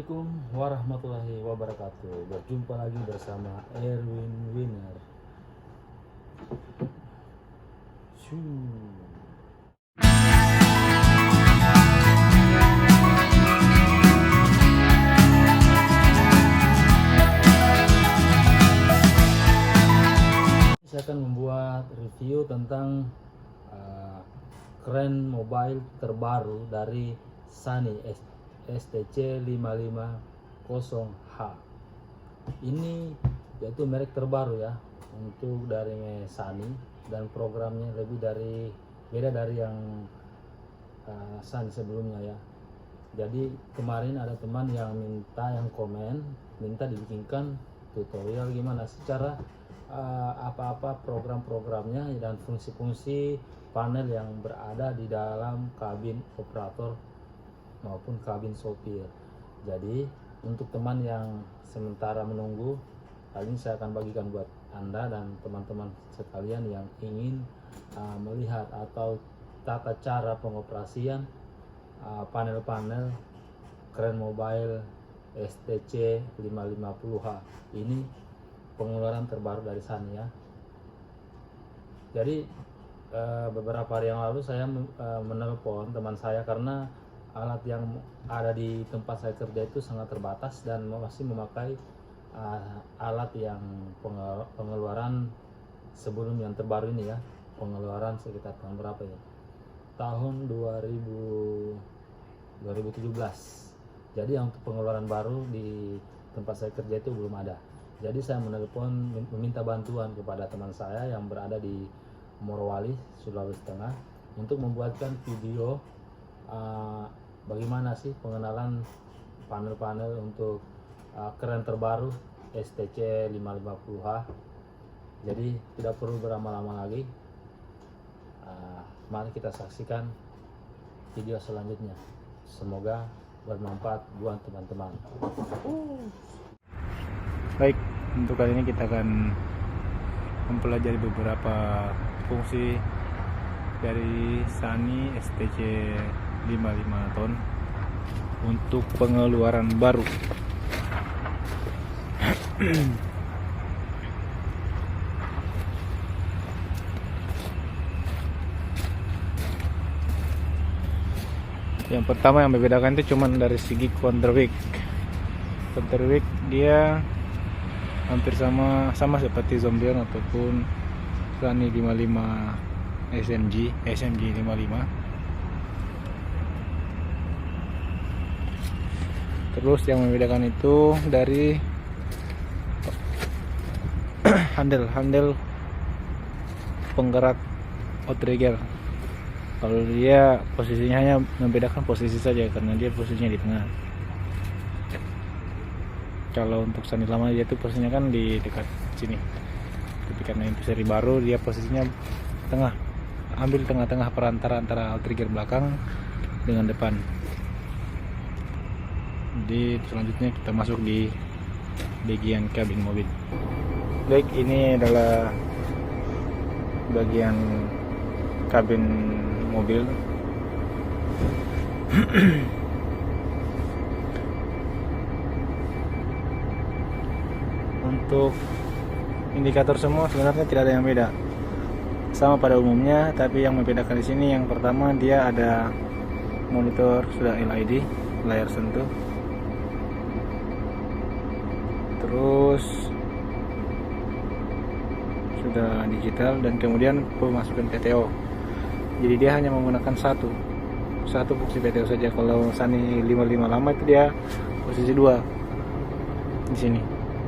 Assalamualaikum warahmatullahi wabarakatuh. Berjumpa lagi bersama Erwin Winner. Saya akan membuat review tentang kren mobile terbaru dari Sunny STC 550H. Ini yaitu merek terbaru ya untuk dari Sunny, dan programnya beda dari yang Sunny sebelumnya ya. Jadi kemarin ada teman yang minta dibikinkan tutorial gimana secara apa-apa program-programnya dan fungsi-fungsi panel yang berada di dalam kabin operator maupun kabin sopir. Jadi untuk teman yang sementara menunggu, kali ini saya akan bagikan buat Anda dan teman-teman sekalian yang ingin melihat atau tata cara pengoperasian panel-panel kren mobile STC 550H. Ini pengeluaran terbaru dari Sunny ya. Jadi beberapa hari yang lalu saya menelpon teman saya karena alat yang ada di tempat saya kerja itu sangat terbatas dan masih memakai alat yang pengeluaran sebelum yang terbaru ini ya. Pengeluaran sekitar tahun berapa ya? Tahun 2017. Jadi yang untuk pengeluaran baru di tempat saya kerja itu belum ada. Jadi saya menelepon meminta bantuan kepada teman saya yang berada di Morowali, Sulawesi Tengah, untuk membuatkan video bagaimana sih pengenalan panel-panel untuk kren terbaru STC 550H. Jadi tidak perlu berlama-lama lagi, mari kita saksikan video selanjutnya. Semoga bermanfaat buat teman-teman. Baik, untuk kali ini kita akan mempelajari beberapa fungsi dari Sunny STC 55 ton untuk pengeluaran baru. Yang pertama yang membedakan itu cuman dari segi counterweight. Counterweight dia hampir sama seperti Zombie ataupun Sunny 55 SMG 55. Terus yang membedakan itu dari handle penggerak outrigger. Kalau dia posisinya hanya membedakan posisi saja karena dia posisinya di tengah. Kalau untuk Sunny lama dia tuh posisinya kan di dekat sini. Tapi karena ini seri baru dia posisinya tengah. Ambil tengah-tengah perantara antara outrigger belakang dengan depan. Jadi selanjutnya kita masuk di bagian kabin mobil. Baik, ini adalah bagian kabin mobil. Untuk indikator semua sebenarnya tidak ada yang beda, sama pada umumnya, tapi yang membedakan di sini yang pertama dia ada monitor sudah LED, layar sentuh. Terus sudah digital dan kemudian pemasukan PTO. Jadi dia hanya menggunakan satu fungsi PTO saja. Kalau Sunny 55 lama itu dia posisi 2 di sini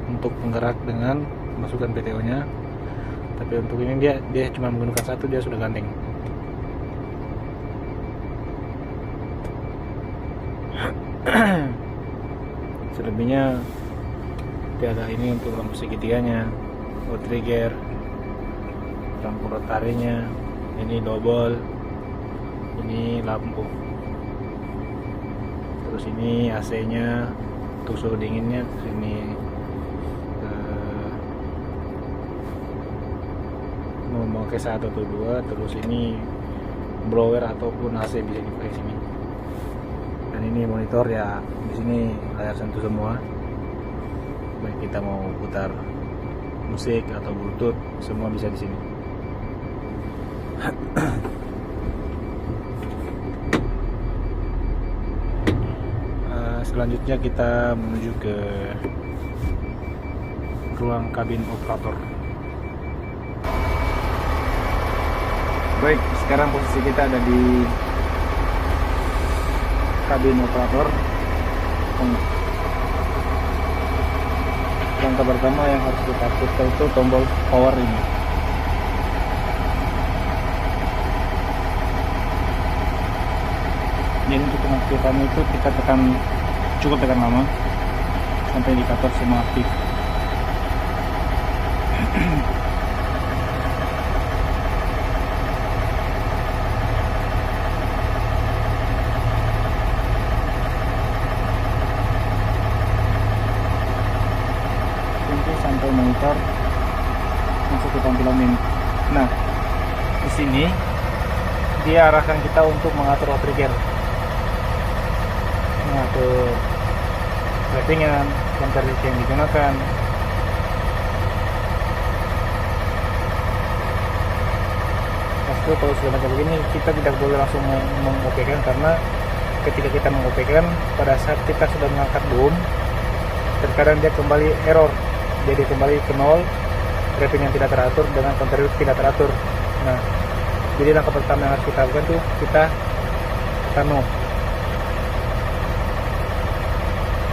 untuk penggerak dengan masukkan PTO-nya. Tapi untuk ini dia cuma menggunakan satu, dia sudah gandeng. Selebihnya ada ini untuk lampu segitiganya, outrigger, lampu rotarinya, ini double, ini lampu, terus ini AC-nya untuk suhu dinginnya, sini memakai 1 atau 2, terus ini blower ataupun AC bisa dipakai sini. Dan ini monitor ya, di sini layar sentuh semua. Baik kita mau putar musik atau bluetooth, semua bisa di sini. Selanjutnya kita menuju ke ruang kabin operator. Baik, sekarang posisi kita ada di kabin operator. Langkah pertama yang harus kita aktifkan itu tombol power ini. Jadi untuk pengaktifan itu kita cukup tekan lama sampai indikator semua aktif. Tunggu sampai monitor masuk ke tampilan menu. Nah, di sini dia arahkan kita untuk mengatur trigger, mengatur ratingan, counter yang digunakan. Pasti kalau sudah macam begini kita tidak boleh langsung mengopekan, karena ketika kita mengopekan pada saat kita sudah mengangkat boom, terkadang dia kembali error, jadi kembali ke nol, rating yang tidak teratur dengan counter tidak teratur. Nah, jadi langkah pertama yang harus kita lakukan tuh kita tekan no.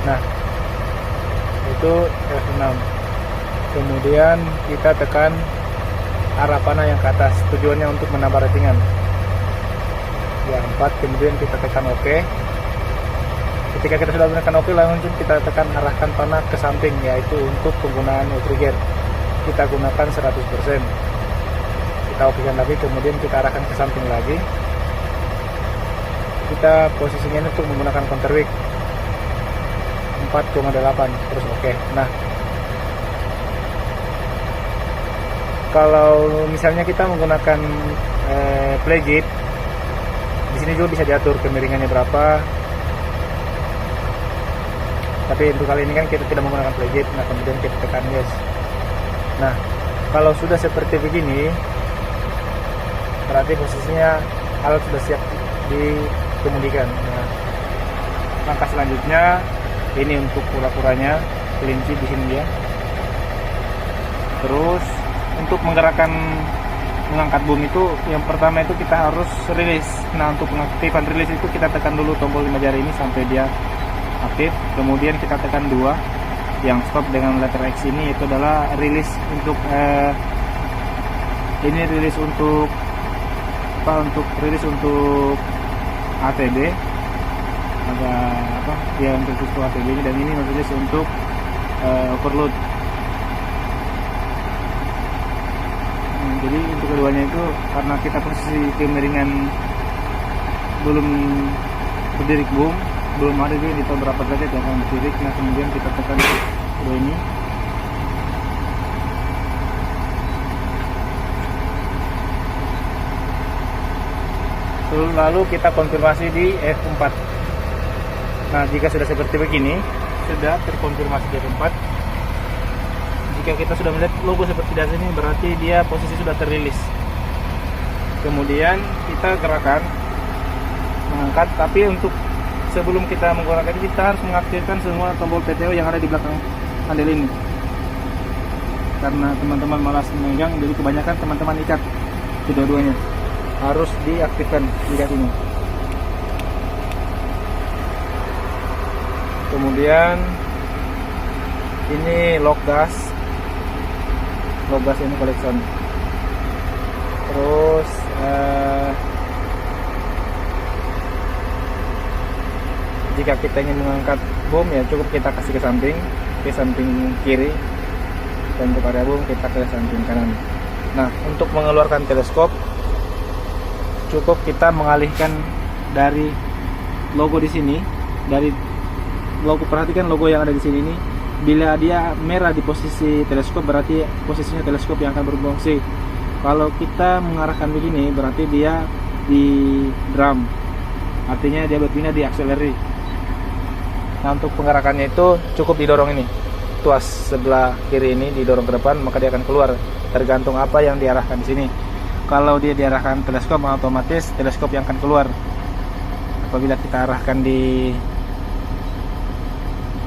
Nah, itu F6. Kemudian kita tekan arah panah yang ke atas, tujuannya untuk menambah ratingan. Ya 4, kemudian kita tekan OK. Ketika kita sudah menekan OK, langsung kita tekan arahkan panah ke samping, yaitu untuk penggunaan trigger. Kita gunakan 100%. Kita OK-kan lagi, kemudian kita arahkan ke samping lagi. Kita posisinya untuk menggunakan counter weak 4,8, terus oke. Nah, kalau misalnya kita menggunakan play gate, di sini juga bisa diatur kemiringannya berapa. Tapi untuk kali ini kan kita tidak menggunakan play gate. Nah, kemudian kita tekan yes. Nah, kalau sudah seperti begini, berarti posisinya alat sudah siap dikemudikan. Nah, langkah selanjutnya ini untuk kura-kuranya, kelinci di sini ya. Terus untuk menggerakkan mengangkat boom itu, yang pertama itu kita harus rilis. Nah, untuk pengaktifan rilis itu kita tekan dulu tombol 5 jari ini sampai dia aktif. Kemudian kita tekan 2 yang stop dengan letter X ini, itu adalah rilis untuk ini rilis untuk apa? Untuk rilis untuk ATB. Ada apa? Dia untuk ATB ini, dan ini rilis untuk overload. Jadi untuk keduanya itu karena kita posisi kemiringan belum berdiri boom, belum ada dia di berapa derajat yang akan berdiri. Nah, kemudian kita tekan kedua ini. Lalu kita konfirmasi di F4. Nah, jika sudah seperti begini, sudah terkonfirmasi di F4. Jika kita sudah melihat logo seperti di sini, berarti dia posisi sudah terrilis. Kemudian kita gerakan mengangkat, tapi untuk sebelum kita menggunakan ini, kita harus mengaktifkan semua tombol PTO yang ada di belakang handle ini. Karena teman-teman malas memegang, jadi kebanyakan teman-teman ikat kedua-duanya. Harus diaktifkan ikat ini. Kemudian ini lock gas ini collection. Terus jika kita ingin mengangkat boom, ya cukup kita kasih ke samping kiri, dan untuk area boom kita ke samping kanan. Nah, untuk mengeluarkan teleskop cukup kita mengalihkan dari logo di sini, dari logo, perhatikan logo yang ada di sini ini. Bila dia merah di posisi teleskop, berarti posisinya teleskop yang akan berfungsi. Kalau kita mengarahkan begini, berarti dia di drum, artinya dia berpindah di akseleri. Nah, untuk penggerakannya itu cukup didorong ini, tuas sebelah kiri ini didorong ke depan, maka dia akan keluar, tergantung apa yang diarahkan di sini. Kalau dia diarahkan teleskop, otomatis teleskop yang akan keluar. Apabila kita arahkan di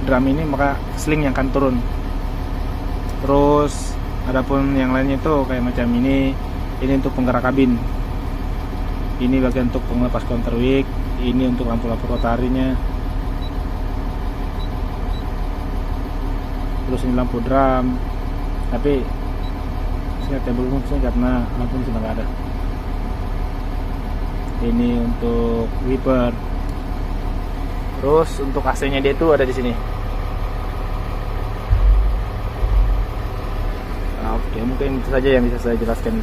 drum ini, maka sling yang akan turun. Terus adapun yang lainnya itu kayak macam ini untuk penggerak kabin, ini bagian untuk pengelepas counterweight, ini untuk lampu-lampu rotarinya, terus ini lampu drum, tapi saya belum fungsi karena lampu sudah nggak ada. Ini untuk wiper. Terus untuk AC-nya dia itu ada di sini. Nah, oke, mungkin itu saja yang bisa saya jelaskan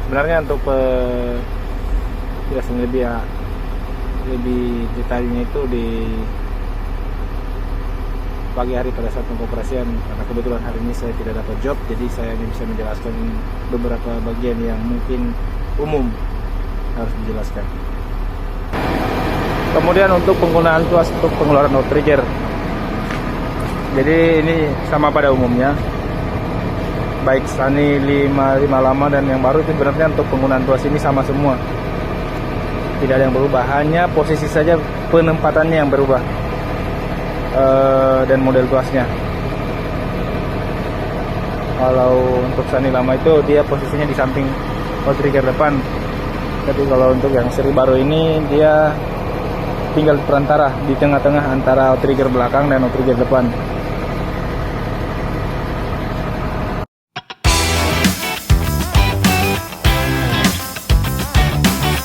sebenarnya untuk penjelasan lebih detailnya itu di pagi hari pada saat pengoperasian, karena kebetulan hari ini saya tidak dapat job, jadi saya hanya bisa menjelaskan beberapa bagian yang mungkin umum harus dijelaskan. Kemudian untuk penggunaan tuas untuk pengeluaran outrigger, jadi ini sama pada umumnya, baik Sunny 55 lama dan yang baru itu sebenarnya untuk penggunaan tuas ini sama semua, tidak ada yang berubah, hanya posisi saja penempatannya yang berubah dan model tuasnya. Kalau untuk Sunny lama itu dia posisinya di samping outrigger depan, tapi kalau untuk yang seri baru ini dia tinggal perantara di tengah-tengah antara outrigger belakang dan outrigger depan.